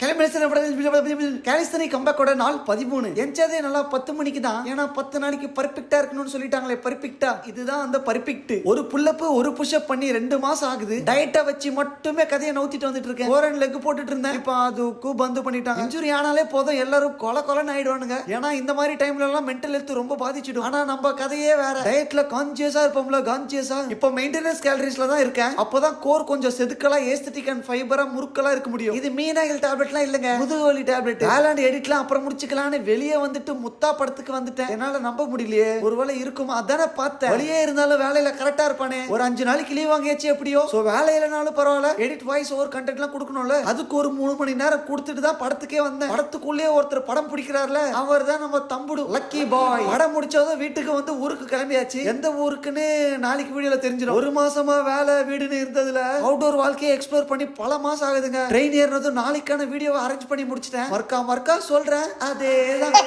கேலிஸ்தனி கம்பேக்கோட நாள் 13. என்ச்சதே நல்லா 10 மணிக்கு தான். ஏன்னா 10 நாளைக்கு பர்ஃபெக்டா இருக்கணும்னு சொல்லிட்டாங்களே. பர்ஃபெக்டா இதுதான் அந்த பர்ஃபெக்ட். ஒரு புல்லப் ஒரு புஷ்அப் பண்ணி 2 மாசம் ஆகுது. டயட்டை வச்சு மட்டுமே கதையை நவுத்திட்டு வந்துட்டு இருக்கேன். ஓரன் லெக் போட்டுட்டு இருந்தேன். இப்போ அதுக்கு பந்து பண்ணிட்டாங்க. இன்ஜுரி ஆனாலே போதும் எல்லாரும் கொலன்னு ஆயிடுவானுங்க. ஏன்னா இந்த மாதிரி டைம்ல எல்லாம் மென்டல் ஹெல்த் ரொம்ப பாதிச்சிடும். ஆனா நம்ம கதையே வேற. டயட்ல கான்சியஸா இருப்போம்ல, கான்சியஸா. இப்போ மெயின்டெனன்ஸ் கேலரிஸ்ல தான் இருக்கேன். அப்பதான் கோர் கொஞ்சம் செதுக்கலா ஏஸ்தட்டிக் அண்ட் ஃபைபரா முறுக்கலா இருக்க முடியும். இது மீனாயில் டேப்லெட்லாம் இல்லங்க, முதுகுவலி டேப்லெட். வேலாண்ட் எடிட்லாம் அப்புறம் முடிச்சுக்கலான்னு வெளியே வந்துட்டு முத்தா படத்துக்கு வந்துட்டேன். என்னால நம்ப முடியலையே, ஒருவேளை இருக்குமா அதானே பார்த்தேன். வெளியே இருந்தாலும் வேலையில கரெக்டா இருப்பானே. ஒரு 5 நாளைக்கு லீவ் வாங்கியாச்சு எப்படியோ. சோ வேலையிலனாலும் பரவாயில்ல, எடிட் வாய்ஸ் ஓவர் கண்டென்ட் எல்லாம் கொடுக்கணும்ல. அதுக்கு ஒரு 3 மணி நேரம் கொடுத்துட்டு தான் படத்துக்கே வந்தேன். படத்துக்குள்ளேயே ஒருத்தர் படம் பிடிக்கிறார்ல, அவர் தான் நம்ம தம்புடு லக்கி பாய். படம் முடிச்சதும் வீட்டுக்கு வந்து ஊருக்கு கிளம்பியாச்சு. எந்த ஊருக்குன்னு நாளைக்கு வீடியோல தெரிஞ்சிடும். 1 மாசமா வேலை வீடுன்னு இருந்ததுல அவுட்டோர் வாழ்க்கையை எக்ஸ்ப்ளோர் பண்ணி பல மாசம் ஆகுதுங்க. ட்ரெயின் ஏறினதும் நாளைக்கான வீடியோவை அரேஞ்ச் பண்ணி முடிச்சிட்டேன். மறக்கா சொல்றேன் அதேதான்.